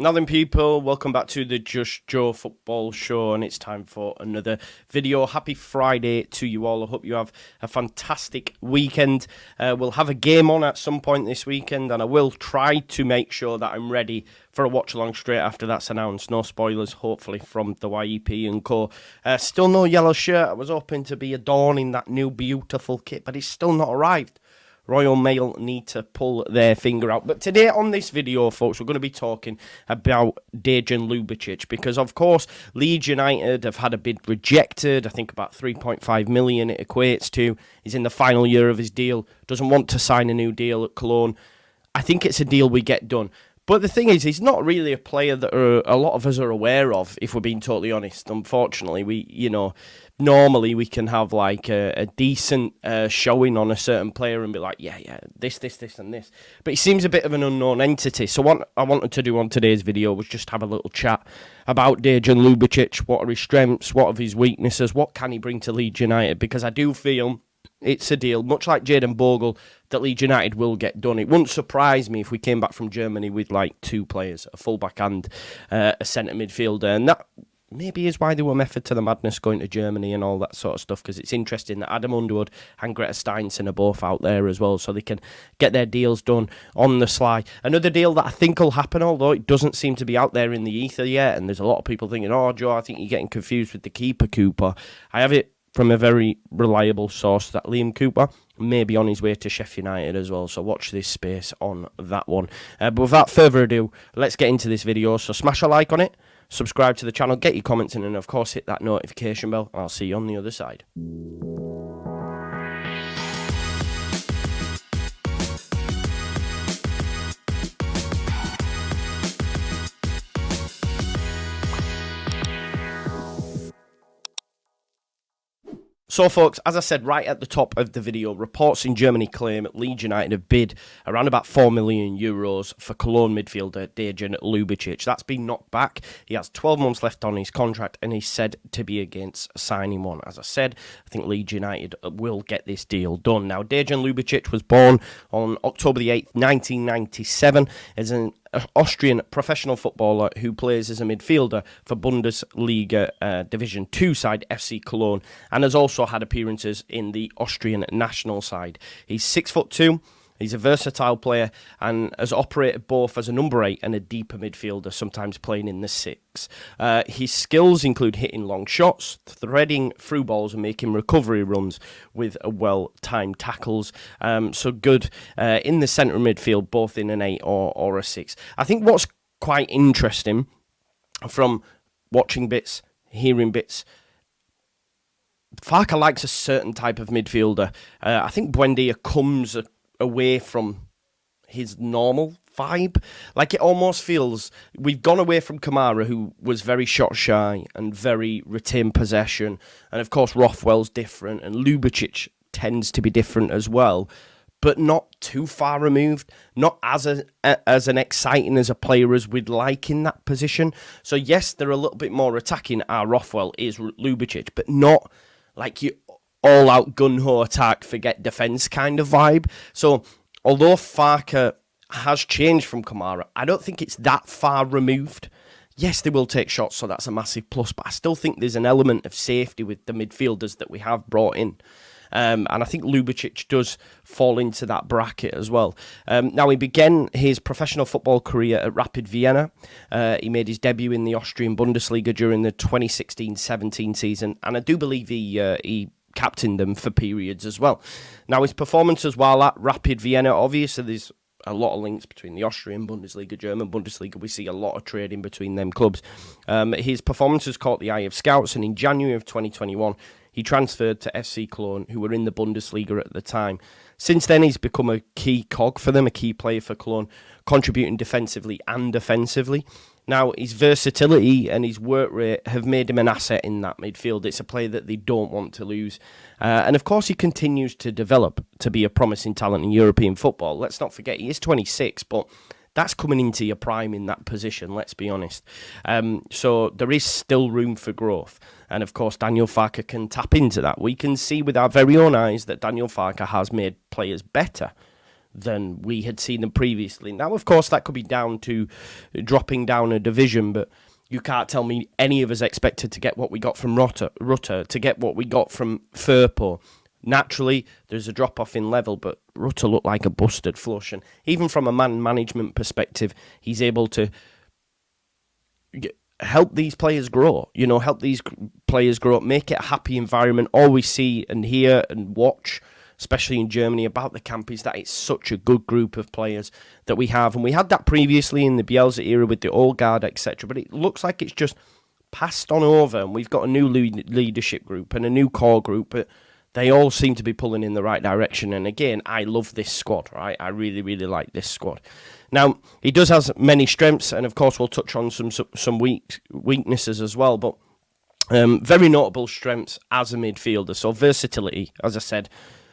Now then, people, welcome back to the Just Joe Football Show, and it's time for another video. Happy Friday to you all. I hope you have a fantastic weekend. We'll have a game on at some point this weekend, and I will try to make sure that I'm ready for a watch-along straight after that's announced. No spoilers, hopefully, from the YEP and co. Still no yellow shirt. I was hoping to be adorning that new beautiful kit, but it's still not arrived. Royal Mail need to pull their finger out. But today on this video, folks, we're going to be talking about Dejan Ljubicic because, of course, Leeds United have had a bid rejected. I think about 3.5 million it equates to. He's in the final year of his deal, doesn't want to sign a new deal at Cologne. I think it's a deal we get done. But the thing is, he's not really a player that a lot of us are aware of, if we're being totally honest. Unfortunately, normally we can have like a decent showing on a certain player and be like, yeah, this, and this. But he seems a bit of an unknown entity. So what I wanted to do on today's video was just have a little chat about Dejan Ljubicic. What are his strengths? What are his weaknesses? What can he bring to Leeds United? Because I do feel it's a deal, much like Jadon Bogle, that Leeds United will get done. It wouldn't surprise me if we came back from Germany with like two players, a fullback and a centre midfielder. And that maybe is why they were method to the madness going to Germany and all that sort of stuff, because it's interesting that Adam Underwood and Greta Steinson are both out there as well, so they can get their deals done on the sly. Another deal that I think will happen, although it doesn't seem to be out there in the ether yet, and there's a lot of people thinking, oh, Joe, I think you're getting confused with the keeper Cooper. I have it from a very reliable source that Liam Cooper may be on his way to Sheffield United as well, so watch this space on that one. But without further ado, let's get into this video. So smash a like on it, subscribe to the channel, get your comments in, and of course hit that notification bell. I'll see you on the other side. So, folks, as I said right at the top of the video, reports in Germany claim Leeds United have bid around about €4 million for Cologne midfielder Dejan Ljubicic. That's been knocked back. He has 12 months left on his contract, and he's said to be against signing one. As I said, I think Leeds United will get this deal done. Now, Dejan Ljubicic was born on October the 8th, 1997, as an Austrian professional footballer who plays as a midfielder for Bundesliga Division 2 side FC Cologne, and has also had appearances in the Austrian national side. He's 6'2". He's a versatile player and has operated both as a number 8 and a deeper midfielder, sometimes playing in the 6. His skills include hitting long shots, threading through balls and making recovery runs with well-timed tackles. So good in the centre midfield, both in an 8 or a 6. I think what's quite interesting from watching bits, hearing bits, Farke likes a certain type of midfielder. I think Buendia comes away from his normal vibe. Like, it almost feels we've gone away from Kamara, who was very shot shy and very retain possession, and of course Rothwell's different, and Ljubicic tends to be different as well, but not too far removed, not as an exciting as a player as we'd like in that position. So yes, they're a little bit more attacking. Rothwell is Ljubicic, but not like you all-out gun-ho attack, forget defence kind of vibe. So, although Farke has changed from Kamara, I don't think it's that far removed. Yes, they will take shots, so that's a massive plus, but I still think there's an element of safety with the midfielders that we have brought in. And I think Ljubicic does fall into that bracket as well. Now, he began his professional football career at Rapid Vienna. He made his debut in the Austrian Bundesliga during the 2016-17 season, and I do believe he captained them for periods as well. Now, his performances while at Rapid Vienna, obviously there's a lot of links between the Austrian Bundesliga, German Bundesliga. We see a lot of trading between them clubs. His performances caught the eye of scouts, and in January of 2021, he transferred to FC Cologne, who were in the Bundesliga at the time. Since then, he's become a key cog for them, a key player for Cologne, contributing defensively and offensively. Now, his versatility and his work rate have made him an asset in that midfield. It's a player that they don't want to lose. And of course, he continues to develop to be a promising talent in European football. Let's not forget, he is 26, but that's coming into your prime in that position, let's be honest. So there is still room for growth. And of course, Daniel Farke can tap into that. We can see with our very own eyes that Daniel Farke has made players better. than we had seen them previously. Now, of course, that could be down to dropping down a division, but you can't tell me any of us expected to get what we got from Rutter, to get what we got from Firpo. Naturally, there's a drop-off in level, but Rutter looked like a busted flush. And even from a man management perspective, he's able to help these players grow, help these players grow up, make it a happy environment. All we see and hear and watch, especially in Germany, about the camp is that it's such a good group of players that we have. And we had that previously in the Bielsa era with the old guard, etc. But it looks like it's just passed on over, and we've got a new leadership group and a new core group, but they all seem to be pulling in the right direction. And again, I love this squad, right? I really, really like this squad. Now, he does have many strengths, and of course we'll touch on some weaknesses as well, but very notable strengths as a midfielder. So versatility, as I said,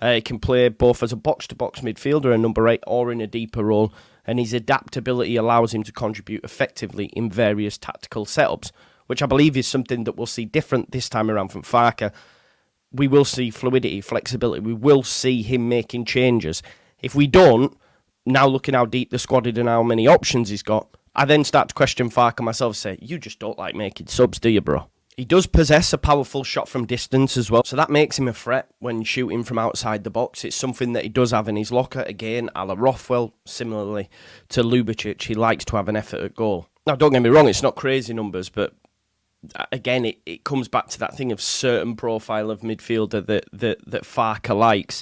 he can play both as a box-to-box midfielder, a number 8, or in a deeper role, and his adaptability allows him to contribute effectively in various tactical setups, which I believe is something that we'll see different this time around from Farke. We will see fluidity, flexibility. We will see him making changes. If we don't, now looking how deep the squad is and how many options he's got, I then start to question Farke myself, say, you just don't like making subs, do you, bro? He does possess a powerful shot from distance as well, so that makes him a threat when shooting from outside the box. It's something that he does have in his locker. Again, a la Rothwell, similarly to Ljubicic, he likes to have an effort at goal. Now, don't get me wrong, it's not crazy numbers, but again, it comes back to that thing of certain profile of midfielder that Farke likes.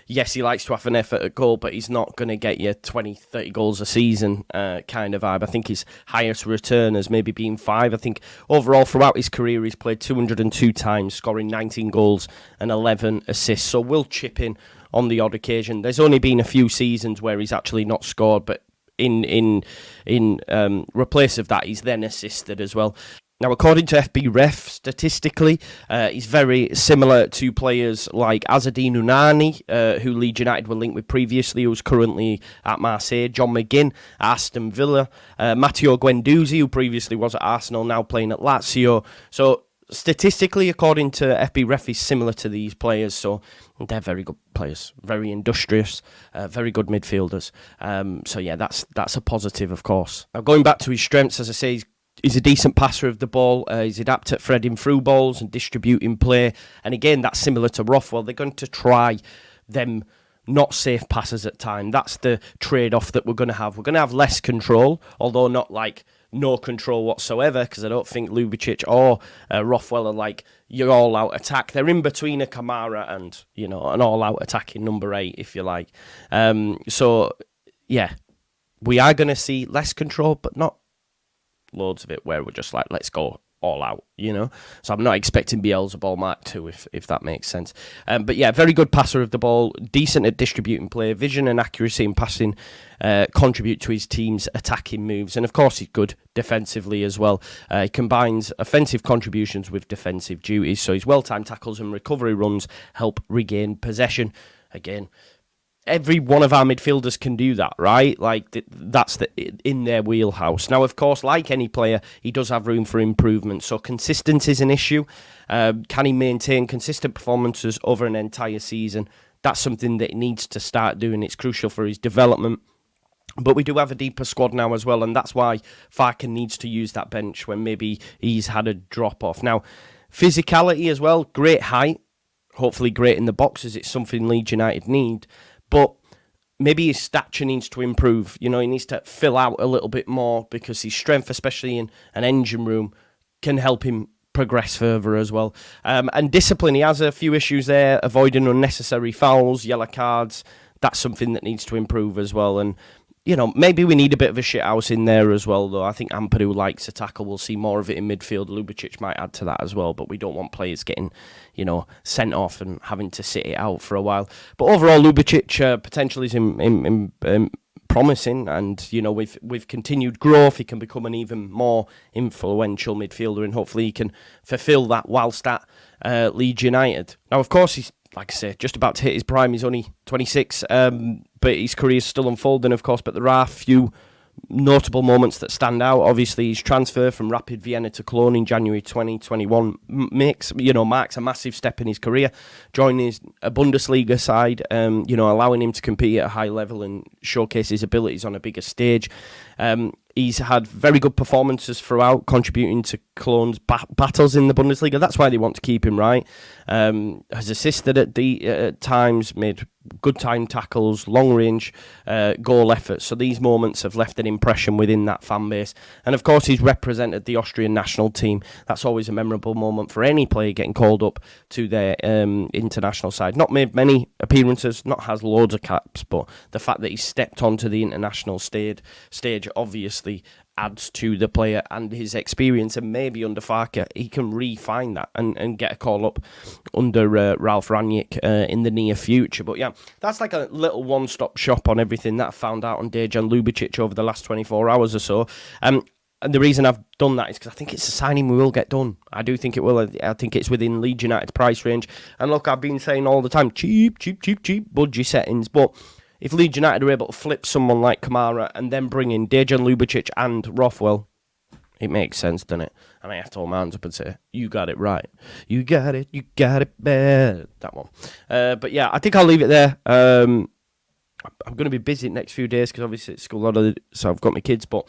Yes, he likes to have an effort at goal, but he's not going to get you 20, 30 goals a season kind of vibe. I think his highest return has maybe been 5. I think overall throughout his career he's played 202 times, scoring 19 goals and 11 assists. So we'll chip in on the odd occasion. There's only been a few seasons where he's actually not scored, but in replace of that, he's then assisted as well. Now, according to FB Ref, statistically, he's very similar to players like Azzedine Unani, who Leeds United were linked with previously, who's currently at Marseille, John McGinn at Aston Villa, Matteo Guendouzi, who previously was at Arsenal, now playing at Lazio. So, statistically, according to FB Ref, he's similar to these players, so they're very good players, very industrious, very good midfielders. So, yeah, that's a positive, of course. Now, going back to his strengths, as I say, he's a decent passer of the ball. He's adept at threading through balls and distributing play. And again, that's similar to Rothwell. They're going to try them not safe passes at time. That's the trade-off that we're going to have. We're going to have less control, although not like no control whatsoever, because I don't think Ljubicic or Rothwell are like your all-out attack. They're in between a Kamara and, an all-out attacking number 8, if you like. So, yeah, we are going to see less control, but not loads of it where we're just like, let's go all out, So I'm not expecting Beelzebub Mark 2, if that makes sense. But yeah, very good passer of the ball, decent at distributing play, vision and accuracy in passing contribute to his team's attacking moves. And of course, he's good defensively as well. He combines offensive contributions with defensive duties, so his well-timed tackles and recovery runs help regain possession. Again, every one of our midfielders can do that, right? Like, that's in their wheelhouse. Now, of course, like any player, he does have room for improvement. So consistency is an issue. Can he maintain consistent performances over an entire season? That's something that he needs to start doing. It's crucial for his development. But we do have a deeper squad now as well, and that's why Farke needs to use that bench when maybe he's had a drop-off. Now, physicality as well, great height. Hopefully great in the boxes. It's something Leeds United need. But maybe his stature needs to improve. He needs to fill out a little bit more, because his strength, especially in an engine room, can help him progress further as well. And discipline, he has a few issues there, avoiding unnecessary fouls, yellow cards. That's something that needs to improve as well. And, maybe we need a bit of a shithouse in there as well, though. I think Ampadu likes to tackle. We'll see more of it in midfield. Ljubicic might add to that as well, but we don't want players getting, sent off and having to sit it out for a while. But overall, Ljubicic potential is promising, and, with continued growth, he can become an even more influential midfielder, and hopefully he can fulfil that whilst at Leeds United. Now, of course, he's, like I say, just about to hit his prime. He's only 26, but his career is still unfolding, of course. But there are a few notable moments that stand out. Obviously, his transfer from Rapid Vienna to Cologne in January 2021 marks a massive step in his career, joining a Bundesliga side, allowing him to compete at a high level and showcase his abilities on a bigger stage. He's had very good performances throughout, contributing to Cologne's battles in the Bundesliga. That's why they want to keep him, right? Has assisted at times, made good time tackles, long range goal efforts. So these moments have left an impression within that fan base. And of course, he's represented the Austrian national team. That's always a memorable moment for any player getting called up to their international side. Not made many appearances, not has loads of caps, but the fact that he stepped onto the international stage obviously adds to the player and his experience, and maybe under Farke he can refine that and get a call up under Ralf Rangnick in the near future. But yeah, that's like a little one-stop shop on everything that I found out on Dejan Ljubicic over the last 24 hours or so. And the reason I've done that is because I think it's a signing we will get done. I do think it will. I think it's within Leeds United's price range. And look, I've been saying all the time, cheap budgie settings, but if Leeds United are able to flip someone like Kamara and then bring in Dejan Ljubicic and Rothwell, it makes sense, doesn't it? And I have to hold my hands up and say, you got it right. You got it bad. That one. But yeah, I think I'll leave it there. I'm going to be busy the next few days because obviously it's school holiday, so I've got my kids. But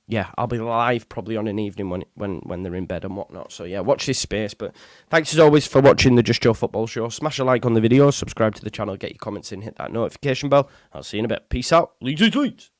yeah, I'll be live probably on an evening when they're in bed and whatnot. So yeah, watch this space. But thanks as always for watching the Just Joe Football Show. Smash a like on the video, subscribe to the channel, get your comments in, hit that notification bell. I'll see you in a bit. Peace out. Leeds.